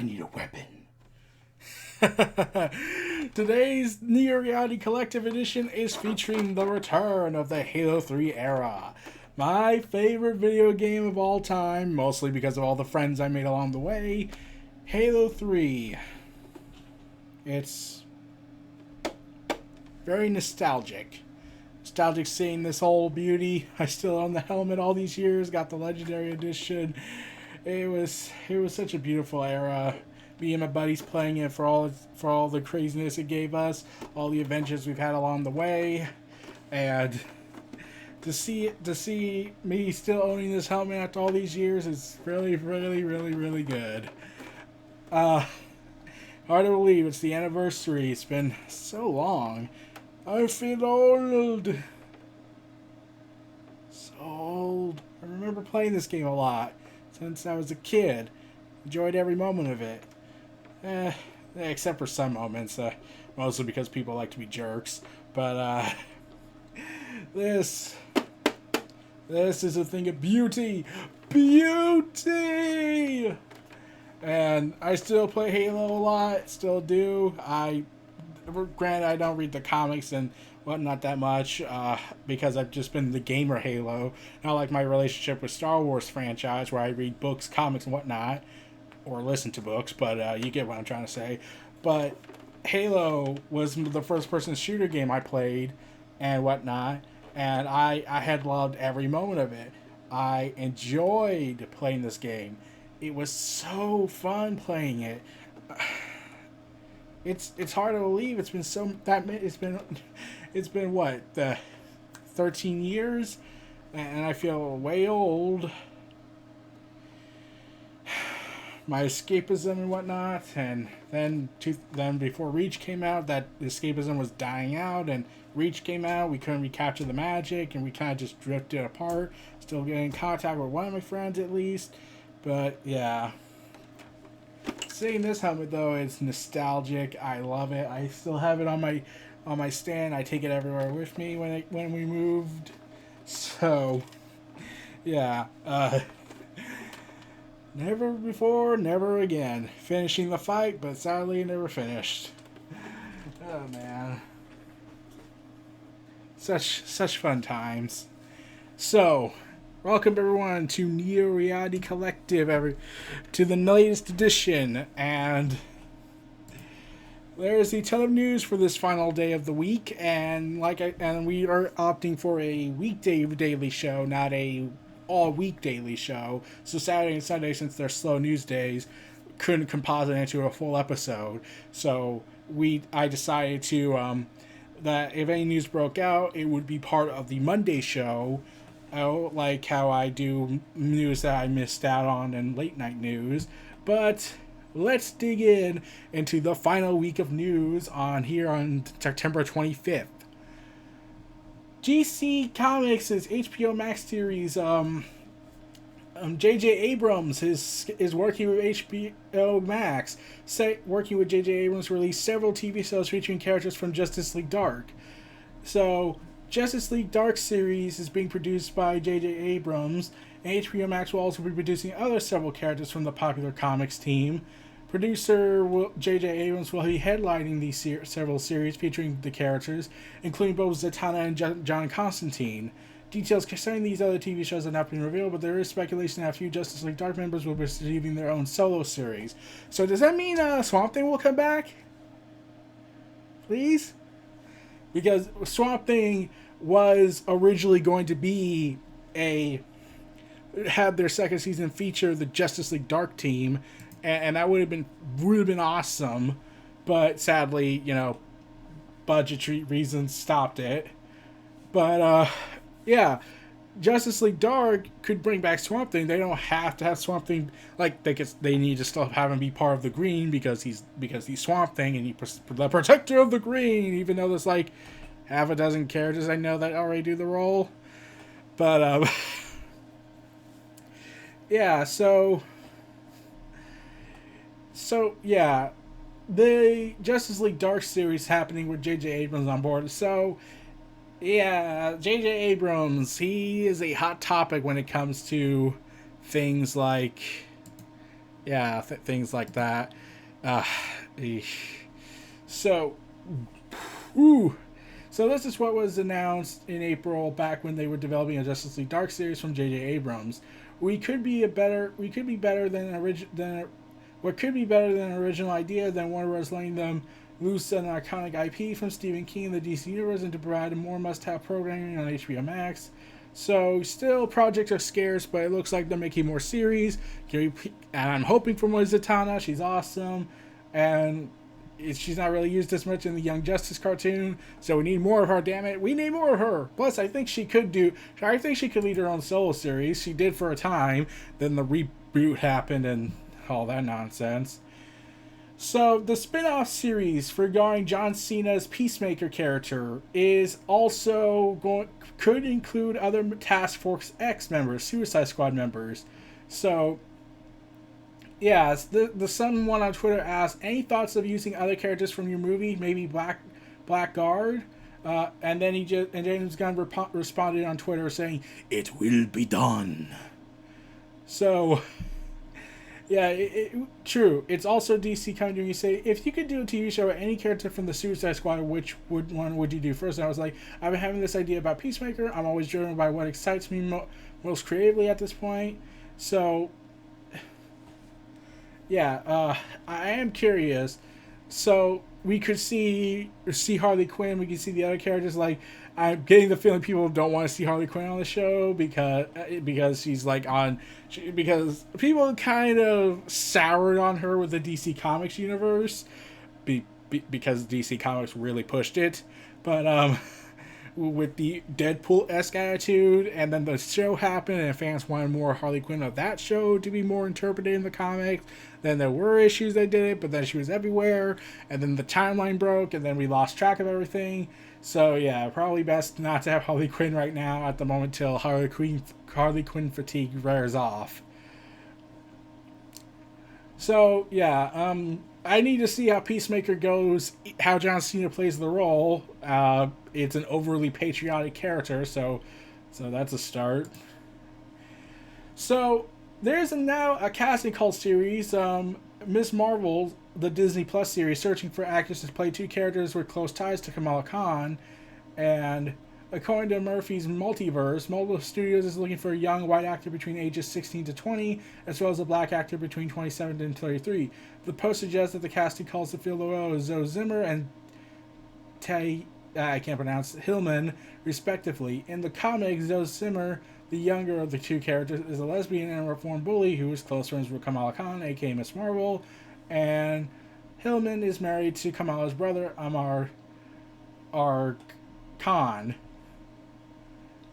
I need a weapon. Today's Neo Reality Collective Edition is featuring the return of the Halo 3 era. My favorite video game of all time, mostly because of all the friends I made along the way. Halo 3. It's very nostalgic. Nostalgic seeing this whole beauty. I still own the helmet all these years, got the Legendary Edition. It was such a beautiful era. Me and my buddies playing it for all the craziness it gave us, all the adventures we've had along the way, and to see me still owning this helmet after all these years is really good. Hard to believe it's the anniversary. It's been so long. I feel old. So old. I remember playing this game a lot since I was a kid. Enjoyed every moment of it. Except for some moments, mostly because people like to be jerks. But this is a thing of beauty, and I still play Halo a lot. Still do. Granted, I don't read the comics and whatnot that much because I've just been the gamer Halo. Not like my relationship with Star Wars franchise where I read books, comics, and whatnot. Or listen to books, but you get what I'm trying to say. But Halo was the first-person shooter game I played and whatnot, and I had loved every moment of it. I enjoyed playing this game. It was so fun playing it. It's hard to believe it's been what 13 years, and I feel way old. My escapism and whatnot, and then before Reach came out, that escapism was dying out, and Reach came out, we couldn't recapture the magic, and we kind of just drifted apart. Still getting in contact with one of my friends at least, but yeah. Seeing this helmet though, it's nostalgic. I love it. I still have it on my stand. I take it everywhere with me when we moved. So yeah. Never before, never again. Finishing the fight, but sadly never finished. Oh man. Such fun times. So, welcome everyone to Neo Reality Collective, to the latest edition, and there's a ton of news for this final day of the week, and we are opting for a weekday daily show, not a all-week daily show. So Saturday and Sunday, since they're slow news days, couldn't composite into a full episode. So I decided to that if any news broke out, it would be part of the Monday show, like how I do news that I missed out on and late night news. But let's dig into the final week of news on September 25th. DC Comics' HBO Max series, J.J. Abrams is working with HBO Max. Working with J.J. Abrams released several TV shows featuring characters from Justice League Dark. So, Justice League Dark series is being produced by J.J. Abrams, and HBO Max will also be producing several characters from the popular comics team. Producer J.J. Abrams will be headlining these several series featuring the characters, including both Zatanna and John Constantine. Details concerning these other TV shows have not been revealed, but there is speculation that a few Justice League Dark members will be receiving their own solo series. So does that mean Swamp Thing will come back? Please? Because Swamp Thing was originally going to be had their second season feature the Justice League Dark team, and that would have been awesome, but sadly, budgetary reasons stopped it. But yeah, Justice League Dark could bring back Swamp Thing. They don't have to have Swamp Thing, like they need to still have him be part of the Green because he's Swamp Thing and he's the protector of the Green. Even though there's like half a dozen characters I know that already do the role, but yeah, so yeah, the Justice League Dark series happening with J.J. Abrams on board. So yeah, J.J. Abrams, he is a hot topic when it comes to things like Yeah, things like that. Uh, so, ooh. So this is what was announced in April, back when they were developing a Justice League Dark series from J.J. Abrams. We could be better than what could be better than an original idea than Warner Bros. Letting them loose an iconic IP from Stephen King in the DC universe and to provide more must-have programming on HBO Max. So still, projects are scarce, but it looks like they're making more series. And I'm hoping for more Zatanna. She's awesome, and she's not really used as much in the Young Justice cartoon. So we need more of her. Damn it, we need more of her. Plus, I think she could lead her own solo series. She did for a time. Then the reboot happened and all that nonsense. So the spin-off series regarding John Cena's Peacemaker character is also could include other Task Force X members, Suicide Squad members. So yeah, the someone on Twitter asked, any thoughts of using other characters from your movie, maybe Blackguard? And then James Gunn responded on Twitter saying, "It will be done." So yeah, true. It's also DC coming to me say, if you could do a TV show with any character from the Suicide Squad, which one would you do first? And I was like, I've been having this idea about Peacemaker. I'm always driven by what excites me most creatively at this point. So, yeah, I am curious. So we could see Harley Quinn. We could see the other characters. Like, I'm getting the feeling people don't want to see Harley Quinn on the show because she's like because people kind of soured on her with the DC Comics universe, because DC Comics really pushed it, but with the Deadpool-esque attitude, and then the show happened and fans wanted more Harley Quinn of that show to be more interpreted in the comics. Then there were issues they did it, but then she was everywhere, and then the timeline broke, and then we lost track of everything. So yeah, probably best not to have Harley Quinn right now at the moment till Harley Quinn fatigue wears off. So yeah, I need to see how Peacemaker goes, how John Cena plays the role. It's an overly patriotic character, so that's a start. So there's now a casting call series, Miss Marvel, the Disney Plus series, searching for actors to play two characters with close ties to Kamala Khan, and according to Murphy's Multiverse, Marvel Studios is looking for a young white actor between ages 16 to 20, as well as a black actor between 27 and 33. The post suggests that the casting calls to fill the role of Zoe Zimmer and I can't pronounce Hillman, respectively. In the comics, Zoe Zimmer, the younger of the two characters, is a lesbian and reformed bully who is close friends with Kamala Khan, aka Miss Marvel, and Hillman is married to Kamala's brother, Amar Khan.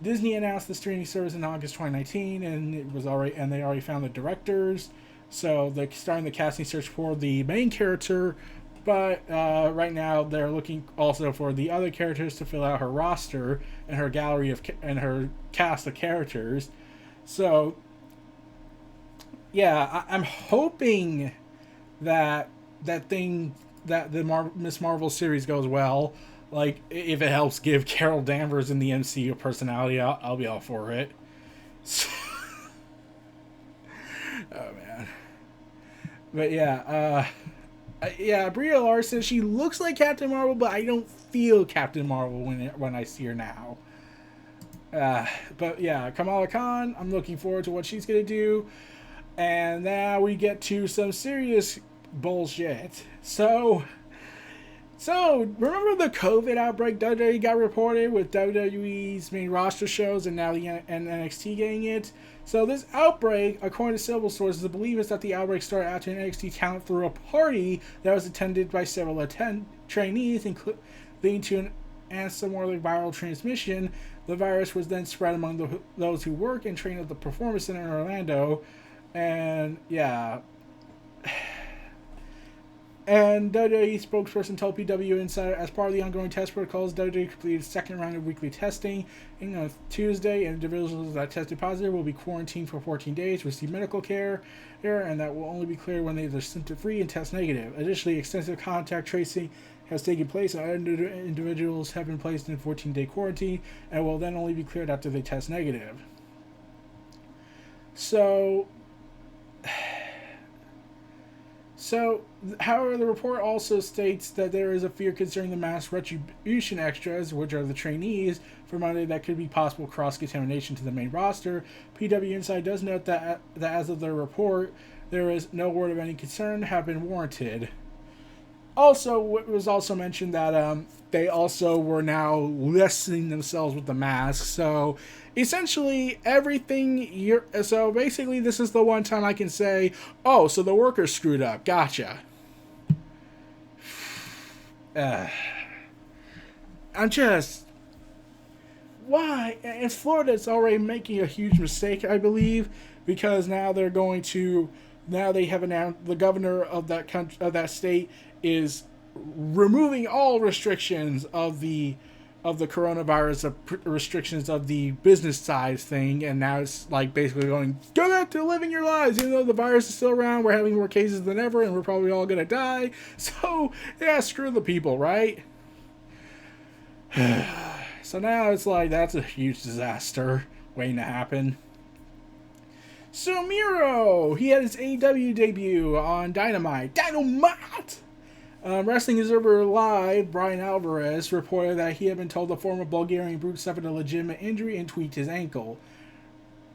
Disney announced the streaming service in August 2019, and they already found the directors. So they're starting the casting search for the main character, but right now they're looking also for the other characters to fill out her roster and her gallery and her cast of characters. So yeah, I'm hoping that the Miss Marvel series goes well. Like, if it helps give Carol Danvers in the MCU a personality, I'll be all for it. Oh man. But yeah, Brie Larson, she looks like Captain Marvel, but I don't feel Captain Marvel when I see her now. But yeah, Kamala Khan, I'm looking forward to what she's gonna do. And now we get to some serious bullshit. So remember the COVID outbreak WWE got reported with WWE's main roster shows and now the NXT getting it? So this outbreak, according to several sources, the belief is that the outbreak started after NXT talent threw a party that was attended by several trainees, leading to an asymptomatic viral transmission. The virus was then spread among those who work and train at the Performance Center in Orlando. And yeah. And WWE spokesperson told PW Insider, as part of the ongoing test protocols, WWE completed a second round of weekly testing on Tuesday, and individuals that tested positive will be quarantined for 14 days, receive medical care, and that will only be cleared when they are symptom-free and test negative. Additionally, extensive contact tracing has taken place, and other individuals have been placed in 14-day quarantine and will then only be cleared after they test negative. So So, however, the report also states that there is a fear concerning the mass retribution extras, which are the trainees, for Monday that could be possible cross contamination to the main roster. PW Inside does note that as of their report, there is no word of any concern have been warranted. Also, it was also mentioned that they also were now lessening themselves with the mask. So essentially, everything you're. So basically, this is the one time I can say, oh, so the workers screwed up. Gotcha. I'm just. Why? And Florida's already making a huge mistake, I believe, because now they're going to. Now they have announced the governor of that country, of that state, is removing all restrictions of the coronavirus restrictions of the business side thing, and now it's like basically going, go back to living your lives, even though the virus is still around. We're having more cases than ever, and we're probably all gonna die. So yeah, screw the people, right? So now it's like that's a huge disaster waiting to happen. So Miro, he had his AEW debut on Dynamite. Wrestling Observer Live, Brian Alvarez reported that he had been told the former Bulgarian Brute suffered a legitimate injury and tweaked his ankle.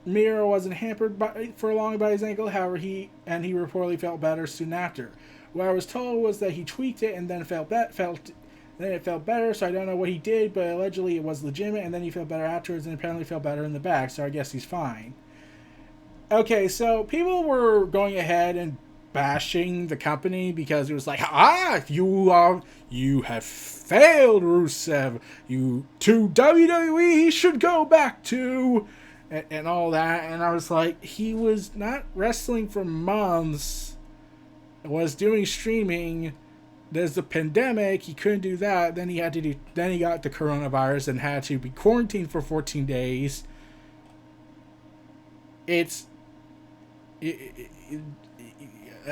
Miro wasn't hampered for long by his ankle, however, he reportedly felt better soon after. What I was told was that he tweaked it and then it felt better, so I don't know what he did, but allegedly it was legitimate, and then he felt better afterwards and apparently felt better in the back, so I guess he's fine. Okay, so people were going ahead and bashing the company because it was like, you have failed, Rusev. You to WWE should go back to, and all that. And I was like, he was not wrestling for months, was doing streaming. There's the pandemic. He couldn't do that. Then he got the coronavirus and had to be quarantined for 14 days.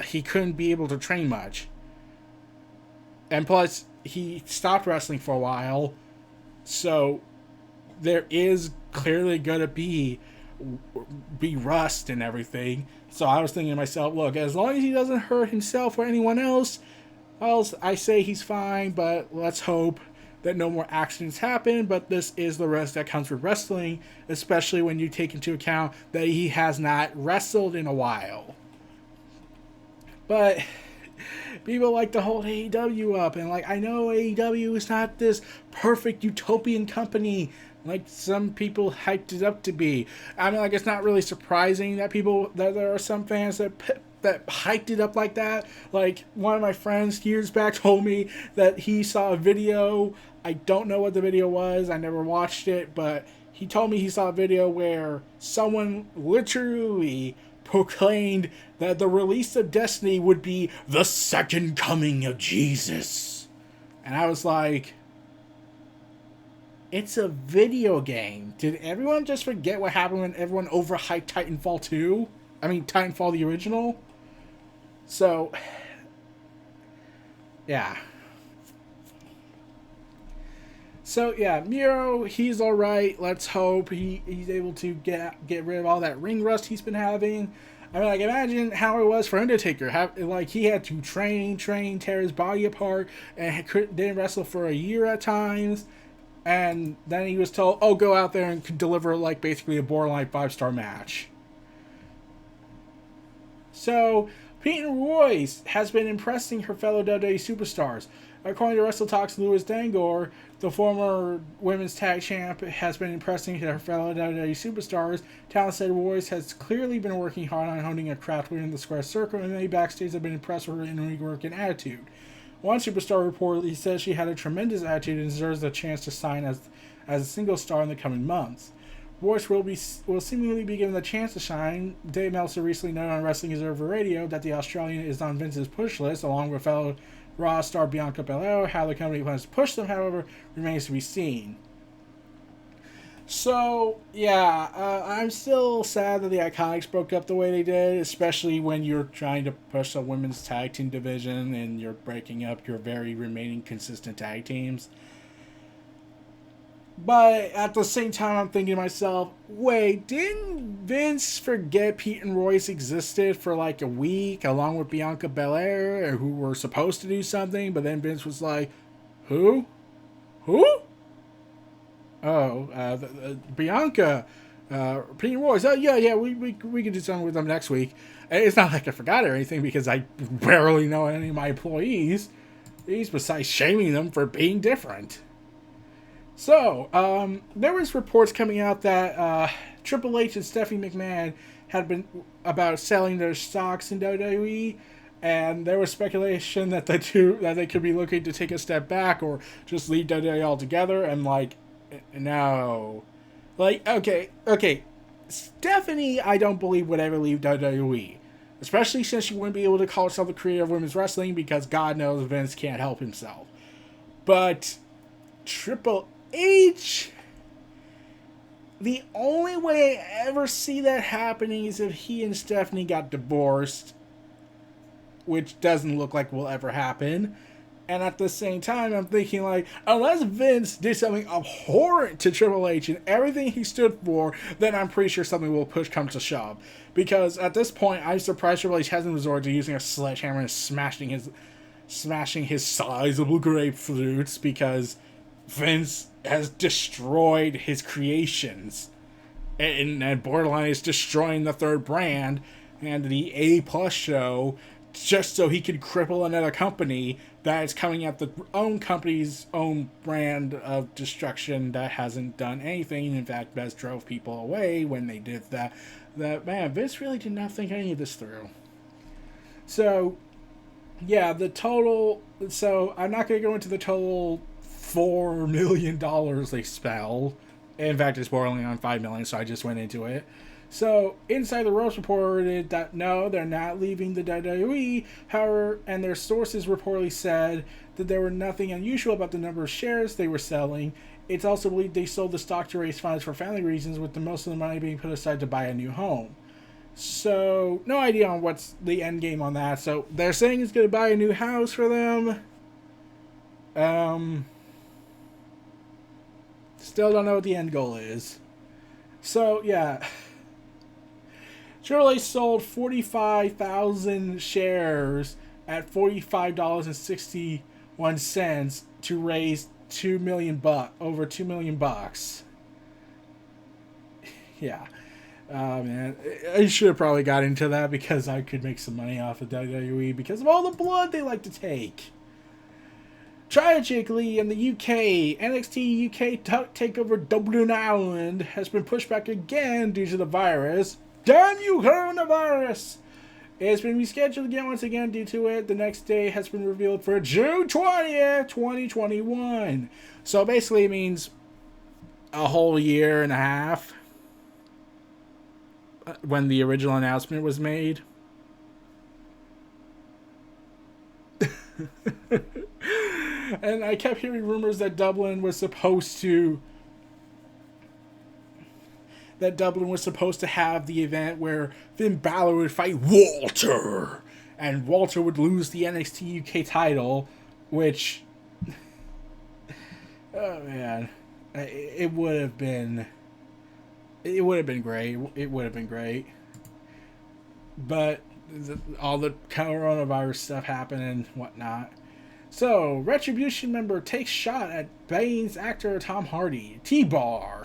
He couldn't be able to train much. And plus, he stopped wrestling for a while. So, there is clearly going to be rust and everything. So, I was thinking to myself, look, as long as he doesn't hurt himself or anyone else, I say he's fine, but let's hope that no more accidents happen. But this is the risk that comes with wrestling, especially when you take into account that he has not wrestled in a while. But people like to hold AEW up, and like, I know AEW is not this perfect utopian company like some people hyped it up to be. I mean, like, it's not really surprising that there are some fans that hyped it up like that. Like, one of my friends years back told me that he saw a video. I don't know what the video was. I never watched it, but he told me he saw a video where someone literally proclaimed that the release of Destiny would be the second coming of Jesus. And I was like, it's a video game. Did everyone just forget what happened when everyone overhyped Titanfall 2? I mean, Titanfall the original? So, yeah. So, yeah, Miro, he's alright. Let's hope he's able to get rid of all that ring rust he's been having. I mean, like, imagine how it was for Undertaker. He had to train, tear his body apart, and didn't wrestle for a year at times. And then he was told, oh, go out there and deliver, like, basically a borderline 5-star match. So, Peyton Royce has been impressing her fellow WWE superstars. According to WrestleTalk's Louis Dangor, the former women's tag champ has been impressing her fellow WWE superstars. Talent said Royce has clearly been working hard on honing a craft within the square circle, and many backstage have been impressed with her in-ring work and attitude. One superstar reportedly says she had a tremendous attitude and deserves a chance to sign as a single star in the coming months. Royce will seemingly be given the chance to shine. Dave Meltzer recently noted on Wrestling Observer Radio that the Australian is on Vince's push list, along with fellow Raw star Bianca Belair. How the company plans to push them, however, remains to be seen. So, yeah, I'm still sad that the Iconics broke up the way they did, especially when you're trying to push a women's tag team division and you're breaking up your very remaining consistent tag teams. But at the same time, I'm thinking to myself, wait, didn't Vince forget Pete and Royce existed for like a week along with Bianca Belair, who were supposed to do something, but then Vince was like, who? Who? Oh, Bianca, Pete and Royce. Oh, yeah, we can do something with them next week. And it's not like I forgot or anything because I barely know any of my employees. Besides shaming them for being different. So, there was reports coming out that Triple H and Stephanie McMahon had been about selling their stocks in WWE, and there was speculation that they could be looking to take a step back or just leave WWE altogether. And like, no, like okay, Stephanie, I don't believe would ever leave WWE, especially since she wouldn't be able to call herself the creator of women's wrestling because God knows Vince can't help himself. But Triple H, the only way I ever see that happening is if he and Stephanie got divorced, which doesn't look like will ever happen. And at the same time, I'm thinking like, unless Vince did something abhorrent to Triple H and everything he stood for, then I'm pretty sure something will push come to shove. Because at this point, I'm surprised Triple H hasn't resorted to using a sledgehammer and smashing his sizable grapefruits, because Vince has destroyed his creations, and borderline is destroying the third brand and the A Plus show just so he could cripple another company that is coming at the own company's own brand of destruction that hasn't done anything. In fact, Bez drove people away when they did that. That man, Vince really did not think any of this through. So, yeah, the total. So I'm not going to go into the total $4 million they spell. In fact, it's bordering on $5 million, so I just went into it. So, Inside the Ropes reported that no, they're not leaving the WWE. However, and their sources reportedly said that there were nothing unusual about the number of shares they were selling. It's also believed they sold the stock to raise funds for family reasons, with the most of the money being put aside to buy a new home. So, no idea on what's the end game on that. So, they're saying it's going to buy a new house for them. Still don't know what the end goal is. So, yeah. Triple H sold 45,000 shares at $45.61 to raise $2 million over $2 million bucks. Yeah. Man, I should have probably got into that because I could make some money off of WWE because of all the blood they like to take. Tragically, in the UK, NXT UK TakeOver Dublin Ireland has been pushed back again due to the virus. Damn you, coronavirus! It's been rescheduled again once again due to it. The next day has been revealed for June 20th, 2021. So basically it means a whole year and a half when the original announcement was made. And I kept hearing rumors that Dublin was supposed to have the event where Finn Balor would fight Walter, and Walter would lose the NXT UK title, which, oh man, it would have been great. It would have been great, but all the coronavirus stuff happened and whatnot. So, Retribution member takes shot at Bane's actor Tom Hardy. T-Bar.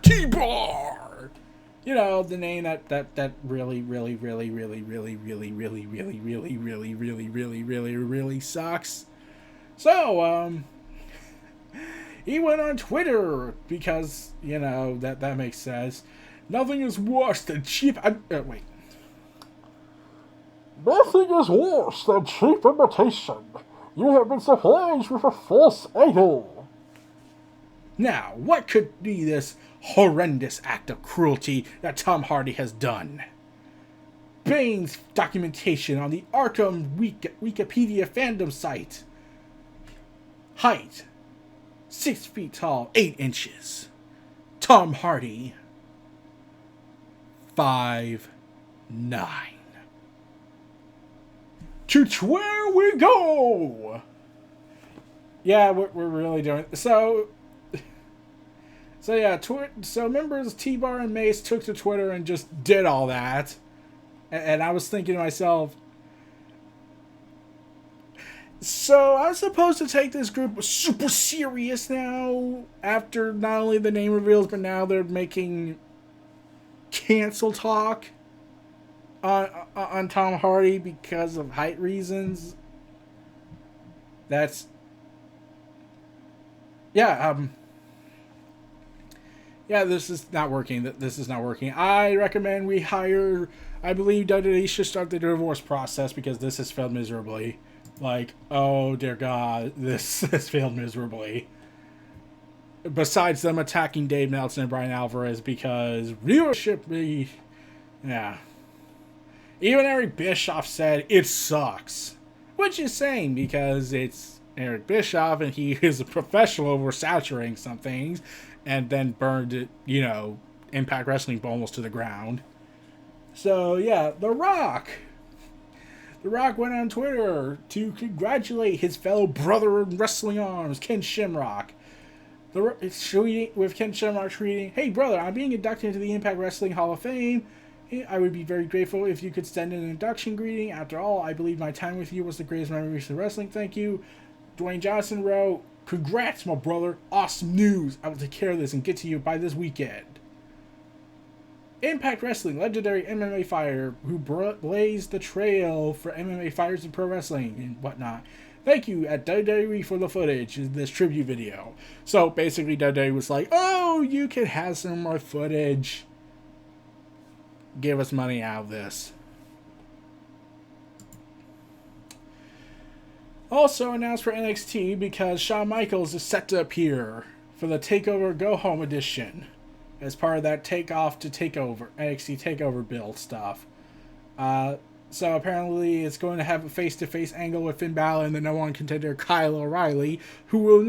You know, the name that really sucks. So, he went on Twitter because, you know, that makes sense. Nothing is worse than cheap... wait. Nothing is worse than cheap imitation. You have been surprised with a false idol. Now, what could be this horrendous act of cruelty that Tom Hardy has done? Bane's documentation on the Arkham Wikipedia fandom site. Height, 6 feet tall, 8 inches. Tom Hardy, 5'9". To where we go. Yeah, we're really doing it. So So yeah, so members T-Bar and Mace took to Twitter and just did all that. And I was thinking to myself, so I'm supposed to take this group super serious now after not only the name reveals, but now they're making cancel talk on Tom Hardy because of height reasons. That's yeah, this is not working. This is not working. I recommend we hire. I believe WWE should start the divorce process because this has failed miserably. Like, oh dear God, this has failed miserably. Besides them attacking Dave Meltzer and Brian Alvarez because viewership, yeah. Even Eric Bischoff said it sucks, which is saying because it's Eric Bischoff and he is a professional over saturating some things, and then burned it, Impact Wrestling almost to the ground. So yeah, The Rock went on Twitter to congratulate his fellow brother in wrestling arms, Ken Shamrock. With Ken Shamrock tweeting, "Hey brother, I'm being inducted into the Impact Wrestling Hall of Fame. I would be very grateful if you could send an induction greeting. After all, I believe my time with you was the greatest memories of wrestling. Thank you." Dwayne Johnson wrote, "Congrats, my brother. Awesome news. I will take care of this and get to you by this weekend." Impact Wrestling, legendary MMA fighter who blazed the trail for MMA fighters in pro wrestling and whatnot. Thank you at WWE for the footage in this tribute video. So basically WWE was like, oh, you can have some more footage. Give us money out of this. Also announced for NXT because Shawn Michaels is set to appear for the TakeOver Go Home edition as part of that Takeoff to Takeover, NXT TakeOver build stuff. So apparently it's going to have a face-to-face angle with Finn Balor and the #1 contender Kyle O'Reilly, who will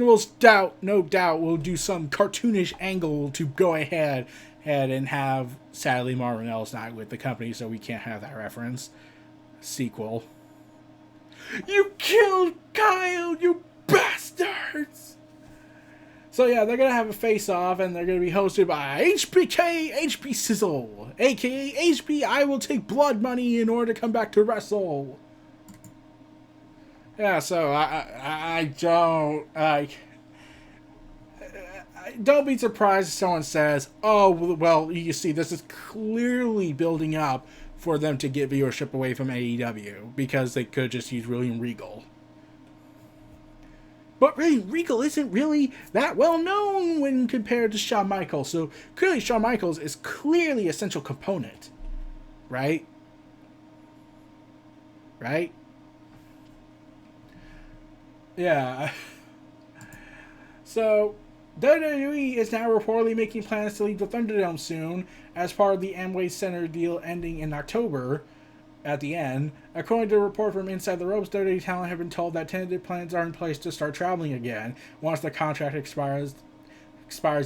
no doubt will do some cartoonish angle to go ahead and have, sadly, Marvin Ellis not with the company, so we can't have that reference. Sequel. You killed Kyle, you bastards! So yeah, they're going to have a face-off, and they're going to be hosted by HBK, HP Sizzle, a.k.a. HB, I will take blood money in order to come back to wrestle. Yeah, so I don't be surprised if someone says, oh, well, you see, this is clearly building up for them to get viewership away from AEW, because they could just use William Regal. But really, Regal isn't really that well known when compared to Shawn Michaels. So clearly Shawn Michaels is clearly an essential component. Right? Right? Yeah. So WWE is now reportedly making plans to leave the Thunderdome soon as part of the Amway Center deal ending in October. At the end, according to a report from Inside the Ropes, WWE talent have been told that tentative plans are in place to start traveling again once the contract expires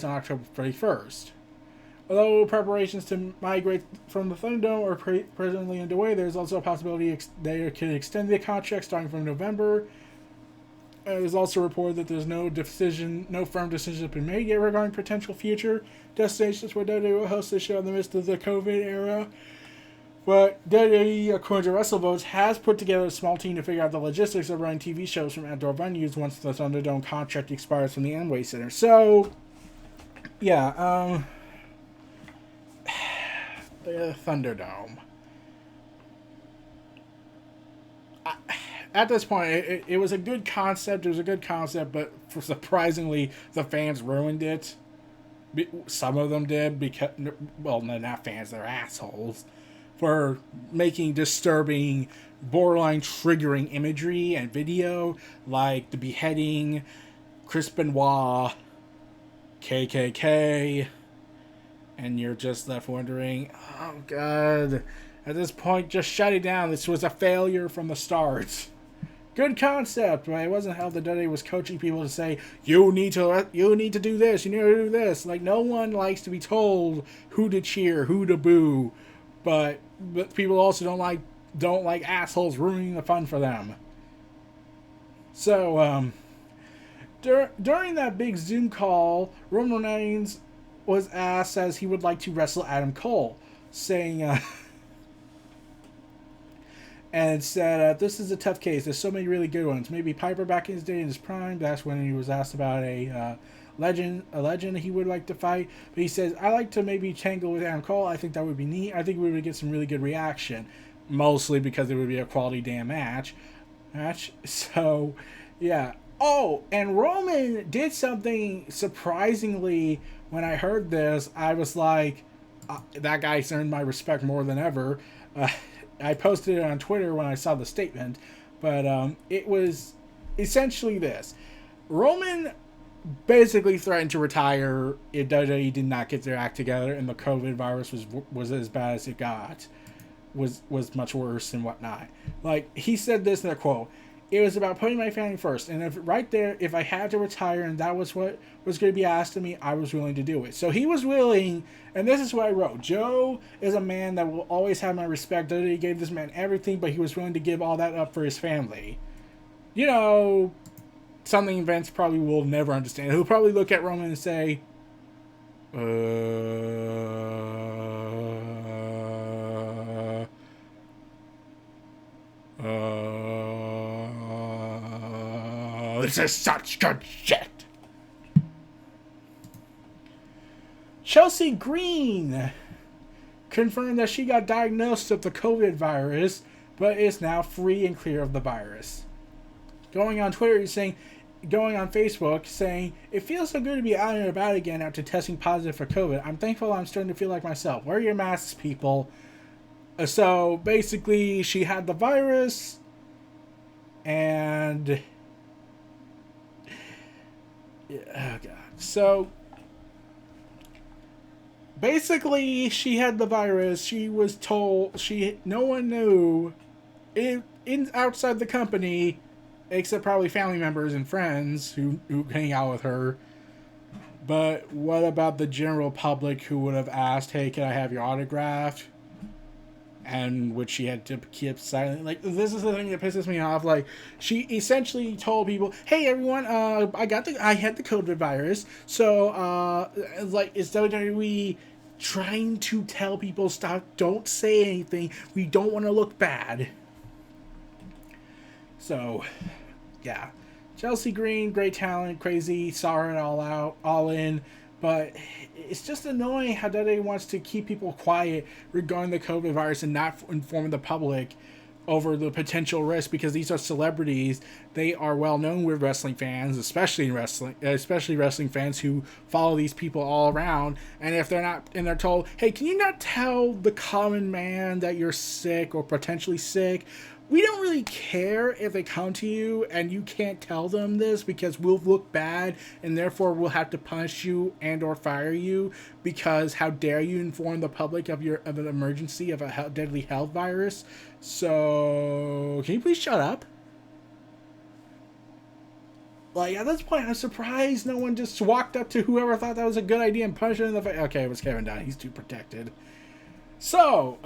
on October 31st. Although preparations to migrate from the Thunderdome are presently underway, there is also a possibility they could extend the contract starting from November. It is also reported that there's no firm decision has been made yet regarding potential future destinations where WWE will host the show in the midst of the COVID era. But WWE, according to WrestleVotes, has put together a small team to figure out the logistics of running TV shows from outdoor venues once the Thunderdome contract expires from the Amway Center. So, yeah, the Thunderdome. At this point, it was a good concept. It was a good concept, but surprisingly, the fans ruined it. Some of them did because, well, no, not fans, they're assholes. For making disturbing, borderline triggering imagery and video, like the beheading, Chris Benoit, KKK, and you're just left wondering, oh god, at this point, just shut it down. This was a failure from the start. Good concept, but it wasn't how the WWE was coaching people to say, you need to do this, you need to do this. Like, no one likes to be told who to cheer, who to boo. But people also don't like assholes ruining the fun for them. So during that big Zoom call, Roman Reigns was asked as he would like to wrestle Adam Cole, saying, and said, "This is a tough case. There's so many really good ones. Maybe Piper back in his day in his prime. That's when he was asked about a legend he would like to fight. But he says, I like to maybe tangle with Adam Cole. I think that would be neat. I think we would get some really good reaction, mostly because it would be a quality damn match. So, yeah. Oh, and Roman did something surprisingly. When I heard this, I was like, that guy's earned my respect more than ever. I posted it on Twitter when I saw the statement, but it was essentially this. Roman basically threatened to retire if WWE did not get their act together, and the COVID virus was as bad as it got, was much worse and whatnot. Like, he said this in a quote: "It was about putting my family first, and if I had to retire and that was what was going to be asked of me, I was willing to do it." So he was willing, and this is what I wrote: Joe is a man that will always have my respect. He gave this man everything, but he was willing to give all that up for his family. You know, something Vince probably will never understand. He'll probably look at Roman and say, this is such good shit. Chelsea Green confirmed that she got diagnosed with the COVID virus, but is now free and clear of the virus. Going on Facebook saying, "It feels so good to be out and about again after testing positive for COVID. I'm thankful I'm starting to feel like myself. Wear your masks, people." So basically, she had the virus, and oh god. So basically, she had the virus. She was told no one knew outside the company, except probably family members and friends who hang out with her. But what about the general public who would have asked, "Hey, can I have your autograph?" And which she had to keep silent. Like, this is the thing that pisses me off. Like, she essentially told people, "Hey, everyone, I had the COVID virus." So, like, is WWE trying to tell people, don't say anything. We don't want to look bad. So, yeah. Chelsea Green, great talent, crazy, saw it all in. But it's just annoying how WWE wants to keep people quiet regarding the COVID virus and not inform the public over the potential risk, because these are celebrities. They are well known with wrestling fans, especially wrestling fans who follow these people all around. And if they're not, and they're told, "Hey, can you not tell the common man that you're sick or potentially sick?" We don't really care if they come to you and you can't tell them this, because we'll look bad and therefore we'll have to punish you and or fire you, because how dare you inform the public of an emergency of a deadly health virus. So can you please shut up? Like, at this point, I'm surprised no one just walked up to whoever thought that was a good idea and punched him in the face. Okay, it was Kevin Dunn. He's too protected. So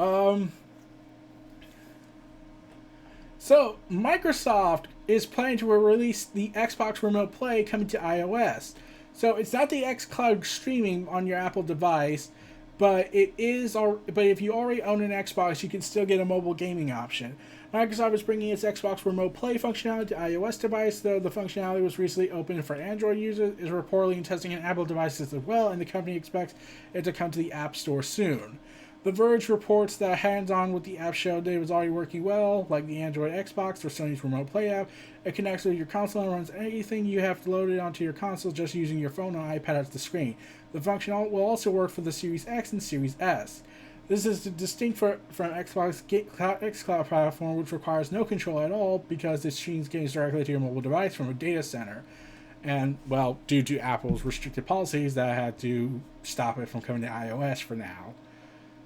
Microsoft is planning to release the Xbox Remote Play coming to iOS. So it's not the xCloud streaming on your Apple device, but it is. But if you already own an Xbox, you can still get a mobile gaming option. Microsoft is bringing its Xbox Remote Play functionality to iOS device, though the functionality was recently opened for Android users, is reportedly in testing in Apple devices as well, and the company expects it to come to the App Store soon. The Verge reports that hands-on with the app showed it was already working well, like the Android Xbox or Sony's Remote Play app. It connects with your console and runs anything you have loaded onto your console just using your phone or iPad as the screen. The function will also work for the Series X and Series S. This is distinct from Xbox xCloud platform, which requires no control at all because it streams games directly to your mobile device from a data center. And, well, due to Apple's restricted policies, that had to stop it from coming to iOS for now.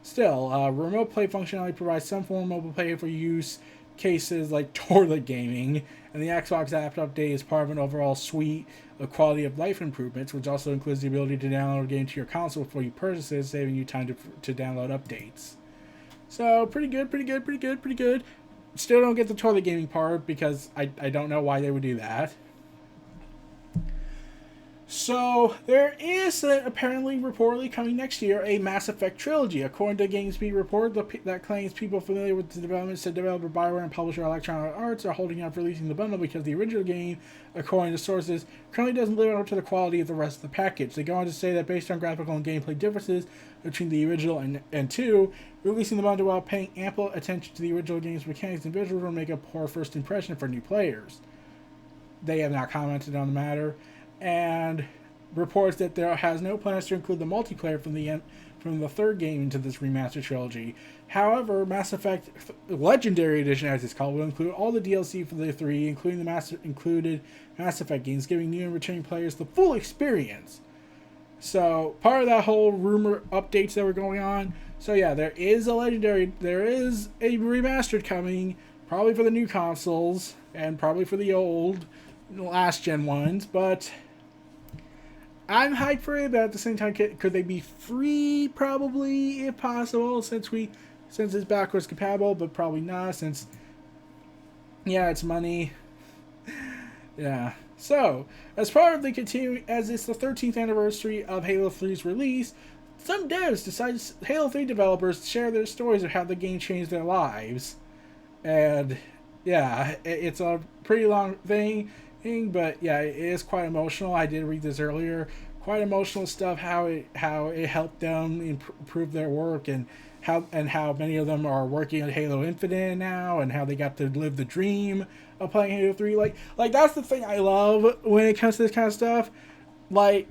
Still, Remote Play functionality provides some form of mobile play for use cases like toilet gaming, and the Xbox app update is part of an overall suite of quality of life improvements, which also includes the ability to download a game to your console before you purchase it, saving you time to download updates. So, pretty good. Still don't get the toilet gaming part, because I don't know why they would do that. So there is apparently reportedly coming next year a Mass Effect trilogy. According to GamesBeat report that claims people familiar with the development said developer BioWare and publisher Electronic Arts are holding out for releasing the bundle because the original game, according to sources, currently doesn't live up to the quality of the rest of the package. They go on to say that based on graphical and gameplay differences between the original and 2, releasing the bundle while paying ample attention to the original game's mechanics and visuals will make a poor first impression for new players. They have not commented on the matter, and reports that there has no plans to include the multiplayer from the third game into this remastered trilogy. However, Mass Effect Legendary Edition, as it's called, will include all the DLC for the 3, including the included Mass Effect games, giving new and returning players the full experience. So, part of that whole rumor updates that were going on. So yeah, there is a remastered coming, probably for the new consoles, and probably for the old, last gen ones, but I'm hyped for it, but at the same time, could they be free? Probably, if possible, since it's backwards compatible, but probably not, since, yeah, it's money. Yeah. So, as part of the as it's the 13th anniversary of Halo 3's release, some devs decided Halo 3 developers to share their stories of how the game changed their lives. And, yeah, it's a pretty long thing, but yeah, it is quite emotional. I did read this earlier. Quite emotional stuff, how it helped them improve their work, and how many of them are working on Halo Infinite now, and how they got to live the dream of playing Halo 3. Like that's the thing I love when it comes to this kind of stuff. Like,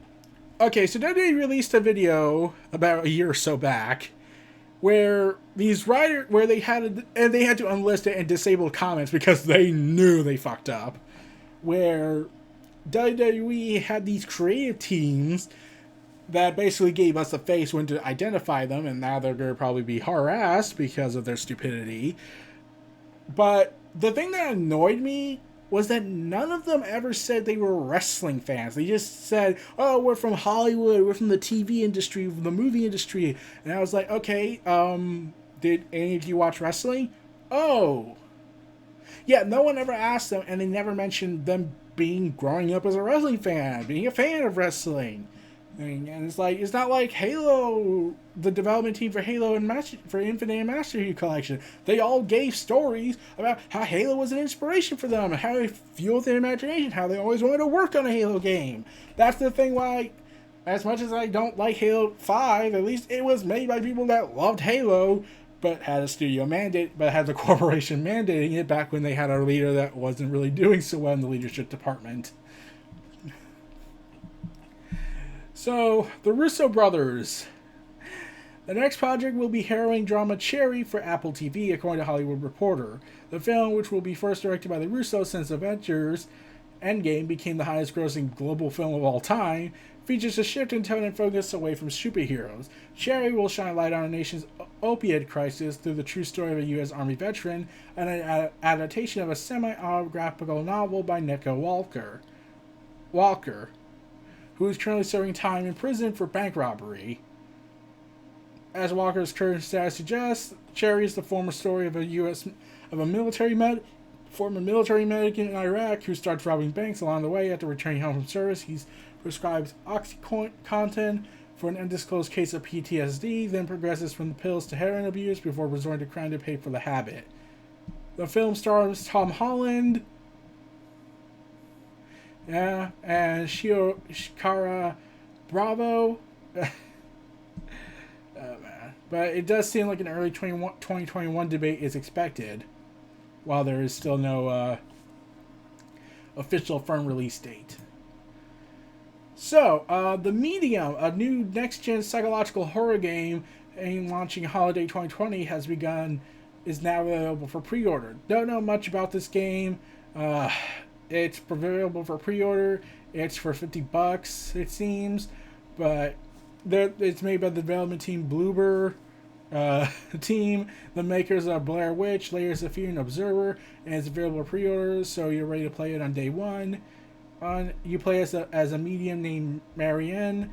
okay, so WWE released a video about a year or so back where these writers, where they had to unlist it and disable comments because they knew they fucked up. Where WWE had these creative teams that basically gave us a face when to identify them, and now they're going to probably be harassed because of their stupidity. But the thing that annoyed me was that none of them ever said they were wrestling fans. They just said, oh, we're from Hollywood, we're from the TV industry, from the movie industry. And I was like, okay, did any of you watch wrestling? Oh. Yeah, no one ever asked them, and they never mentioned them growing up as a wrestling fan, being a fan of wrestling. And it's like, it's not like Halo, the development team for Halo and for Infinite and Master Chief Collection. They all gave stories about how Halo was an inspiration for them, and how it fueled their imagination, how they always wanted to work on a Halo game. That's the thing why, as much as I don't like Halo 5, at least it was made by people that loved Halo, but had a studio mandate, but had the corporation mandating it back when they had a leader that wasn't really doing so well in the leadership department. So, the Russo brothers. The next project will be harrowing drama Cherry for Apple TV, according to Hollywood Reporter. The film, which will be first directed by the Russos since Avengers Endgame became the highest grossing global film of all time, features a shift in tone and focus away from superheroes. Cherry will shine light on a nation's opioid crisis through the true story of a U.S. Army veteran and an adaptation of a semi-autobiographical novel by Nico Walker, who is currently serving time in prison for bank robbery. As Walker's current status suggests, Cherry is the former story of a former military medic in Iraq who starts robbing banks. Along the way, after returning home from service, he's prescribed OxyContin for an undisclosed case of PTSD, then progresses from the pills to heroin abuse before resorting to crime to pay for the habit. The film stars Tom Holland, and Shikara Bravo. But it does seem like an early 2021 debate is expected, while there is still no official firm release date. So, The Medium, a new next-gen psychological horror game launching holiday 2020, is now available for pre-order. Don't know much about this game. It's available for pre-order. It's for $50, it seems, but it's made by the development team Bloober team, the makers of Blair Witch, Layers of Fear, and Observer, and it's available for pre-orders, so you're ready to play it on day one. You play as a medium named Marianne,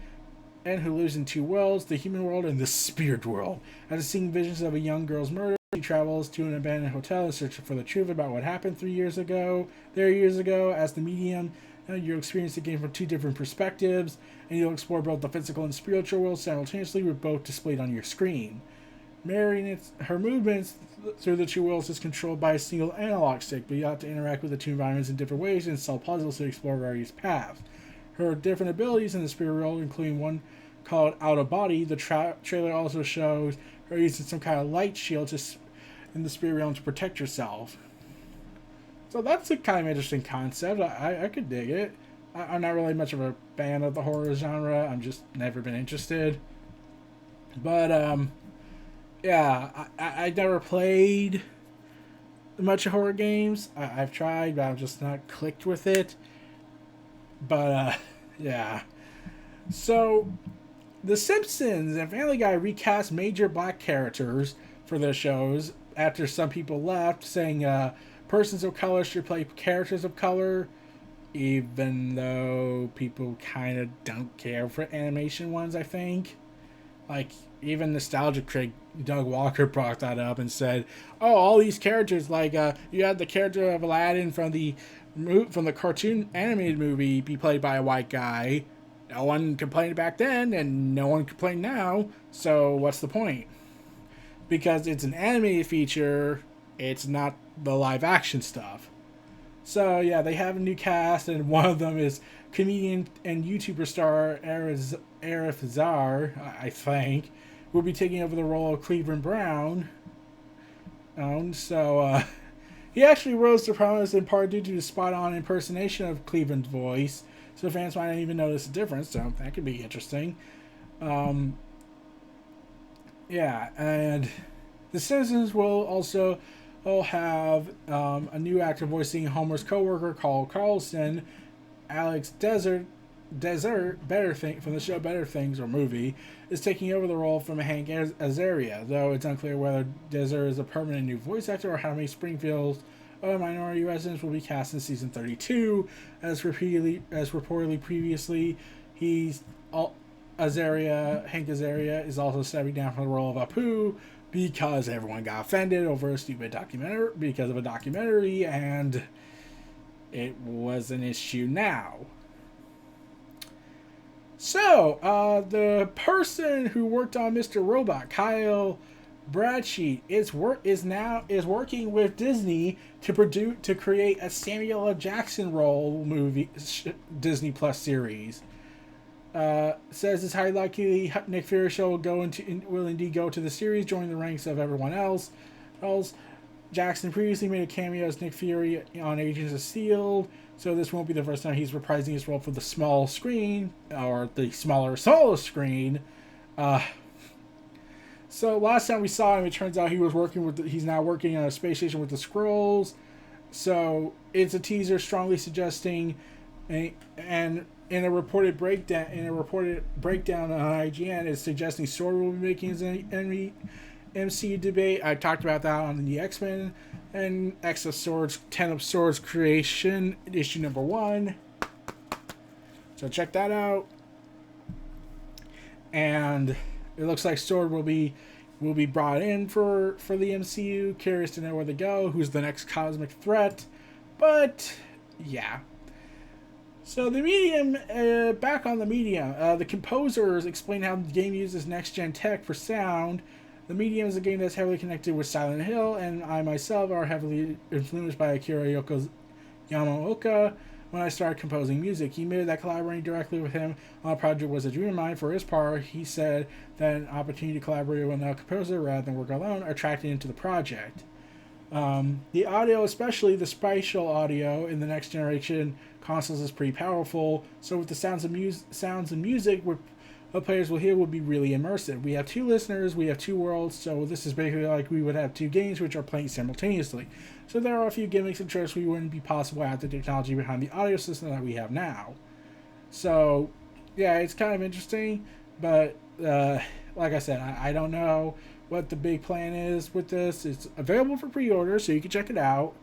and who lives in two worlds, the human world and the spirit world. After seeing visions of a young girl's murder, she travels to an abandoned hotel in search for the truth about what happened 3 years ago. As the medium, You'll experience the game from two different perspectives, and you'll explore both the physical and spiritual worlds simultaneously, with both displayed on your screen. Her movements through the two worlds is controlled by a single analog stick, but you have to interact with the two environments in different ways and solve puzzles to explore various paths. Her different abilities in the spirit world, including one called Out of Body, the trailer also shows her using some kind of light shield in the spirit realm to protect herself. So that's a kind of interesting concept. I could dig it. I'm not really much of a fan of the horror genre. I'm just never been interested. But, yeah, I never played much horror games. I've tried, but I'm just not clicked with it. But, yeah. So, The Simpsons and Family Guy recast major black characters for their shows after some people left, saying persons of color should play characters of color, even though people kind of don't care for animation ones, I think. Like, even nostalgic critic Doug Walker brought that up and said, oh, all these characters, like, you had the character of Aladdin from the cartoon animated movie be played by a white guy. No one complained back then, and no one complained now, so what's the point? Because it's an animated feature, it's not the live action stuff. So, yeah, they have a new cast, and one of them is comedian and YouTuber star Arif Zar, I think, will be taking over the role of Cleveland Brown. He actually rose to prominence in part due to his spot-on impersonation of Cleveland's voice, so fans might not even notice the difference, so that could be interesting. Yeah, and The Simpsons will also have a new actor voicing Homer's co-worker, Carl Carlson. Alex Desert Better Thing from the show Better Things or movie is taking over the role from Hank Azaria, though it's unclear whether Desert is a permanent new voice actor or how many Springfield minority residents will be cast in season 32. As reportedly previously, Hank Azaria is also stepping down from the role of Apu because everyone got offended over a stupid documentary because of a documentary, and it was an issue now. So, the person who worked on Mr. Robot, Kyle Bradsheet, is working with Disney to create a Samuel L. Jackson role movie Disney Plus series. Says it's highly likely Nick Fury will indeed go to the series, joining the ranks of everyone else. Jackson previously made a cameo as Nick Fury on Agents of S.H.I.E.L.D., so this won't be the first time he's reprising his role for the small screen, or the smaller screen. So last time we saw him, it turns out he's now working on a space station with the Skrulls. So it's a teaser strongly suggesting, and in a reported breakdown on IGN, is suggesting Sword will be making his MCU debate. I talked about that on the X-Men and X of Swords, 10 of Swords creation, issue number 1. So check that out. And it looks like Sword will be brought in for the MCU. Curious to know where they go, who's the next cosmic threat. But yeah. So the Medium, back on the Medium, the composers explain how the game uses next-gen tech for sound. The Medium is a game that's heavily connected with Silent Hill, and I myself are heavily influenced by Akira Yamaoka when I started composing music. He admitted that collaborating directly with him on a project was a dream of mine. For his part, he said that an opportunity to collaborate with a composer rather than work alone attracted him to the project. The audio, especially the spatial audio in the next generation consoles, is pretty powerful. So with the sounds and music, what players will hear will be really immersive. We have two listeners, we have two worlds, so this is basically like we would have two games which are playing simultaneously. So there are a few gimmicks and tricks we wouldn't be possible without the technology behind the audio system that we have now. So, yeah, it's kind of interesting, but like I said, I don't know what the big plan is with this. It's available for pre-order, so you can check it out,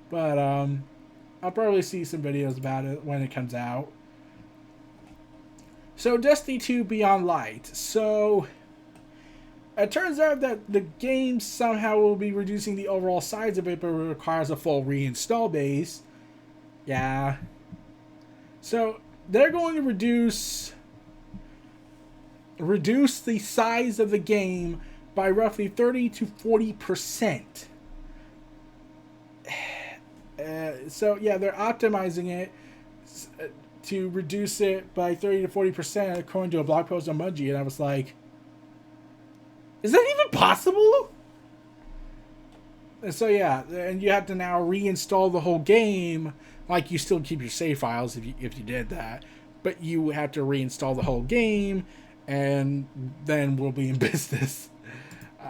but I'll probably see some videos about it when it comes out. So, Destiny 2 Beyond Light. So, it turns out that the game somehow will be reducing the overall size of it, but it requires a full reinstall base. Yeah. So they're going to reduce the size of the game by roughly 30 to 40%. So yeah, they're optimizing it to reduce it by 30 to 40%, according to a blog post on Bungie, and I was like, is that even possible? And so yeah, and you have to now reinstall the whole game. Like, you still keep your save files if you did that, but you have to reinstall the whole game, and then we'll be in business.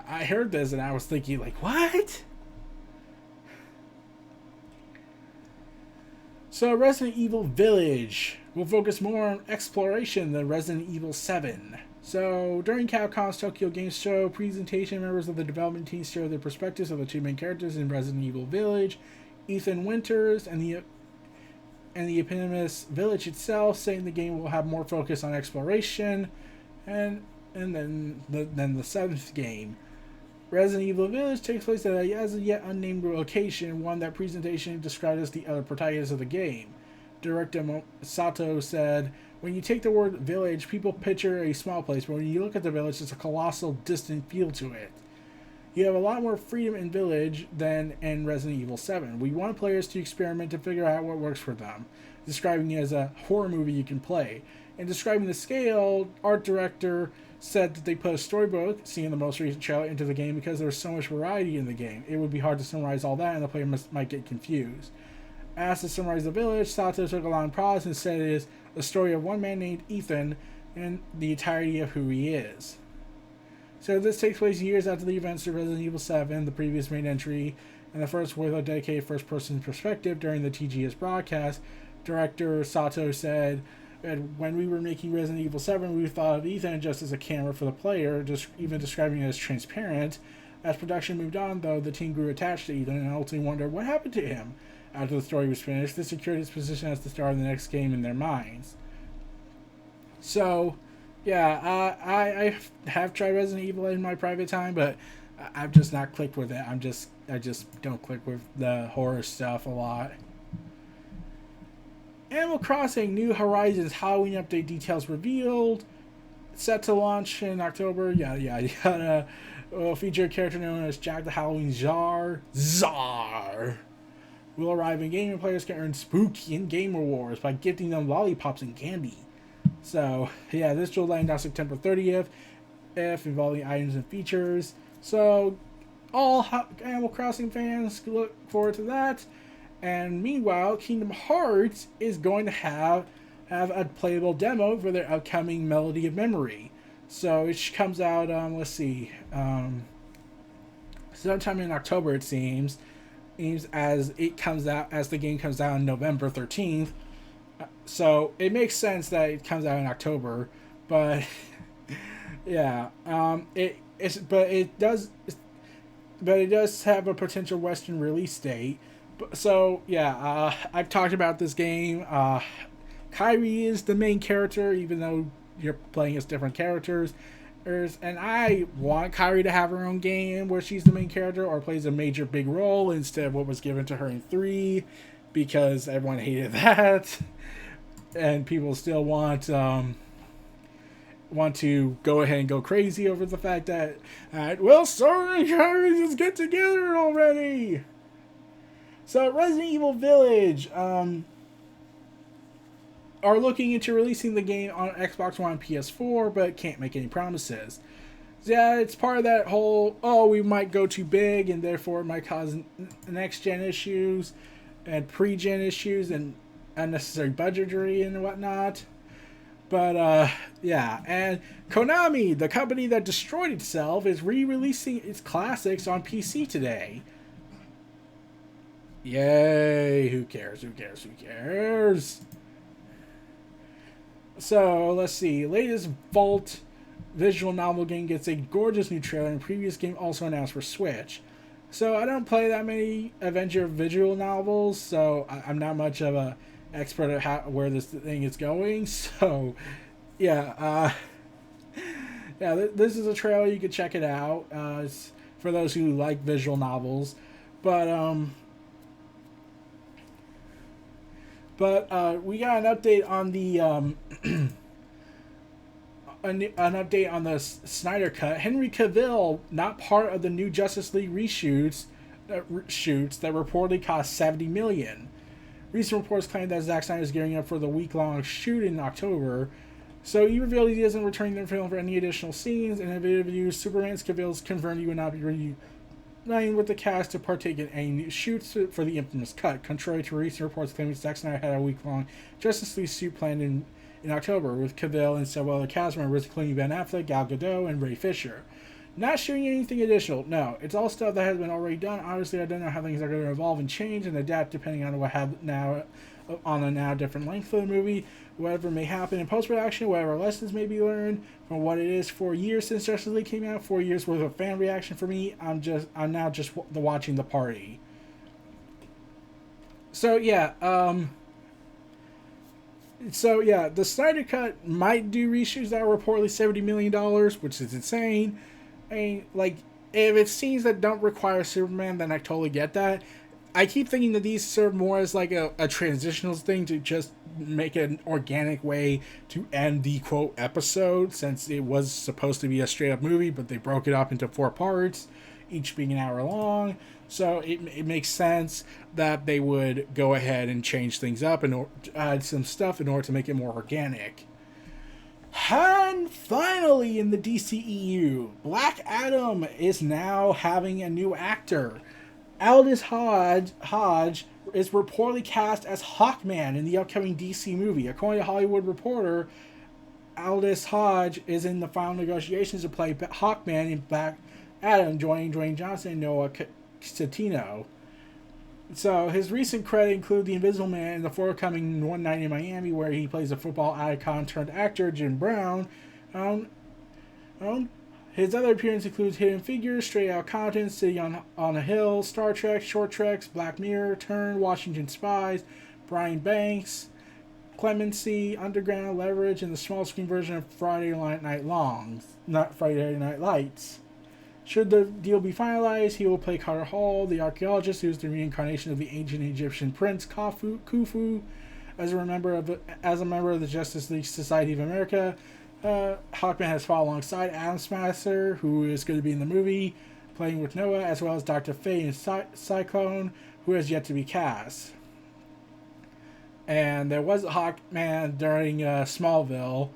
I heard this and I was thinking, like, what? So Resident Evil Village will focus more on exploration than Resident Evil 7. So during Capcom's Tokyo Game Show presentation, members of the development team shared their perspectives of the two main characters in Resident Evil Village, Ethan Winters and the eponymous village itself, saying the game will have more focus on exploration, and then the seventh game. Resident Evil Village takes place at a as yet unnamed location, one that presentation described as the other protagonist of the game. Director Sato said, "When you take the word village, people picture a small place, but when you look at the village, it's a colossal, distant feel to it. You have a lot more freedom in Village than in Resident Evil 7. We want players to experiment to figure out what works for them, describing it as a horror movie you can play. In describing the scale, art director said that they put a storybook, seeing the most recent trailer, into the game because there was so much variety in the game. It would be hard to summarize all that, and the player might get confused. Asked to summarize the village, Sato took a long pause and said it is a story of one man named Ethan and the entirety of who he is. So this takes place years after the events of Resident Evil 7, the previous main entry, and the first with a dedicated first-person perspective during the TGS broadcast. Director Sato said, and when we were making Resident Evil 7, we thought of Ethan just as a camera for the player, even describing it as transparent. As production moved on, though, the team grew attached to Ethan and ultimately wondered what happened to him. After the story was finished, this secured his position as the star of the next game in their minds. So, yeah, I have tried Resident Evil in my private time, but I've just not clicked with it. I just don't click with the horror stuff a lot. Animal Crossing New Horizons Halloween update details revealed. Set to launch in October. Yada yada yada. Will feature a character known as Jack the Halloween Czar. Will arrive in game and players can earn spooky in-game rewards by gifting them lollipops and candy. So, yeah, this will land on September 30th, involving items and features. So, all Animal Crossing fans look forward to that. And meanwhile, Kingdom Hearts is going to have a playable demo for their upcoming Melody of Memory. So, it comes out, sometime in October, it seems as the game comes out on November 13th. So it makes sense that it comes out in October, but yeah, it does have a potential Western release date. So yeah, I've talked about this game. Kairi is the main character, even though you're playing as different characters. And I want Kairi to have her own game where she's the main character or plays a major big role instead of what was given to her in 3, because everyone hated that. And people still want to go ahead and go crazy over the fact that, well, Sora and Kairi just get together already. So Resident Evil Village are looking into releasing the game on Xbox One and PS4, but can't make any promises. So yeah, it's part of that whole, we might go too big and therefore it might cause next-gen issues and pre-gen issues and unnecessary budgetary and whatnot. But, yeah. And Konami, the company that destroyed itself, is re-releasing its classics on PC today. Yay! Who cares? So, let's see. Latest Vault visual novel game gets a gorgeous new trailer, and previous game also announced for Switch. So, I don't play that many Avenger visual novels, so I'm not much of a expert at where this thing is going. So, yeah. This is a trailer. You can check it out. It's for those who like visual novels. But, But we got an update on the an update on the Snyder Cut. Henry Cavill, not part of the new Justice League reshoots shoots that reportedly cost $70 million. Recent reports claim that Zack Snyder is gearing up for the week-long shoot in October. So he revealed he isn't returning the film for any additional scenes. In a video review, Superman's Cavill's confirmed he would not be reuniting with the cast to partake in any new shoots for the infamous cut, contrary to recent reports claiming Zack Snyder had a week-long Justice League shoot planned in October, with Cavill and several other cast members, including Ben Affleck, Gal Gadot, and Ray Fisher. Not shooting anything additional. No, it's all stuff that has been already done. Obviously, I don't know how things are going to evolve and change and adapt depending on what have now on a now different length of the movie. Whatever may happen in post-production, whatever lessons may be learned from what it is 4 years since Justice League came out, 4 years worth of fan reaction for me. I'm now just watching the party. So yeah, the Snyder Cut might do reshoots that are reportedly $70 million, which is insane. I mean, like, if it's scenes that don't require Superman, then I totally get that. I keep thinking that these serve more as like a transitional thing to just make an organic way to end the quote episode, since it was supposed to be a straight up movie, but they broke it up into 4 parts, each being an hour long. So it makes sense that they would go ahead and change things up and add some stuff in order to make it more organic. And finally, in the DCEU, Black Adam is now having a new actor. Aldous Hodge is reportedly cast as Hawkman in the upcoming DC movie. According to Hollywood Reporter, Aldous Hodge is in the final negotiations to play Hawkman in Black Adam, joining Dwayne Johnson and Noah Centineo. So his recent credits include The Invisible Man and the forthcoming One Night in Miami, where he plays a football icon turned actor, Jim Brown. His other appearances include Hidden Figures, Straight Outta Compton, City on a Hill, Star Trek, Short Treks, Black Mirror, Turn, Washington Spies, Brian Banks, Clemency, Underground, Leverage, and the small screen version of Friday Night Lights. Should the deal be finalized, he will play Carter Hall, the archaeologist who is the reincarnation of the ancient Egyptian prince Khufu. As a member of the Justice League Society of America, Hawkman has fought alongside Adam Smasher, who is going to be in the movie, playing with Noah, as well as Dr. Fate and Cyclone, who has yet to be cast. And there was a Hawkman during Smallville.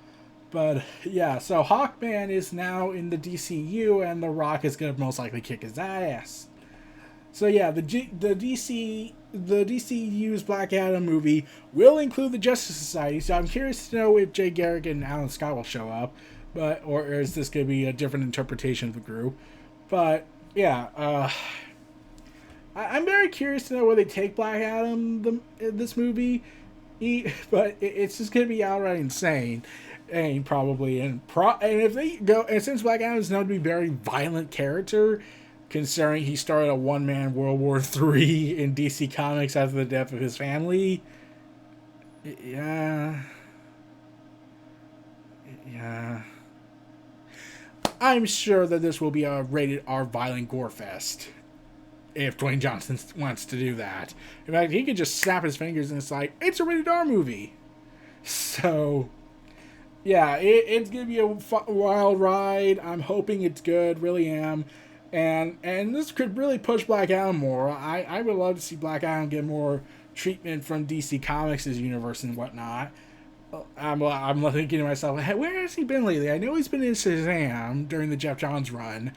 But yeah, so Hawkman is now in the DCU, and The Rock is gonna most likely kick his ass. So yeah, the DCU's Black Adam movie will include the Justice Society. So I'm curious to know if Jay Garrick and Alan Scott will show up, or is this gonna be a different interpretation of the group? But yeah, I'm very curious to know where they take Black Adam this movie. But it's just gonna be outright insane. And probably and if they go, and since Black Adam is known to be a very violent character, considering he started a one-man World War III in DC Comics after the death of his family, yeah, I'm sure that this will be a rated R violent gore fest if Dwayne Johnson wants to do that. In fact, he could just snap his fingers and it's like, it's a rated R movie. So yeah, it's going to be a wild ride. I'm hoping it's good, really am. And this could really push Black Adam more. I would love to see Black Adam get more treatment from DC Comics' universe and whatnot. I'm thinking to myself, hey, where has he been lately? I know he's been in Shazam during the Jeff Johns run.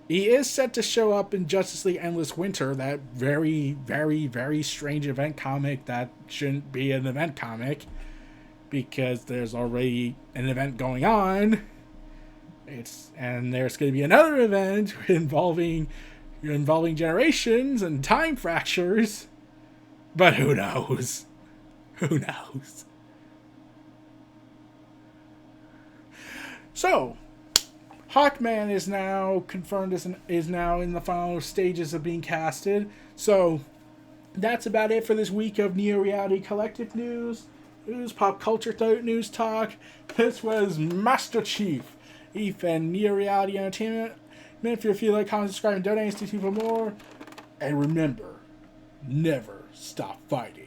He is set to show up in Justice League Endless Winter, that very, very, very strange event comic that shouldn't be an event comic, because there's already an event going on. And there's going to be another event involving generations and time fractures. But who knows? Who knows? So, Hawkman is now confirmed is now in the final stages of being casted. So, that's about it for this week of Neo Reality Collective news, pop culture news talk. This was Master Chief, and Neo Reality Entertainment. If you feel like, comment, subscribe, and donate to for more. And remember, never stop fighting.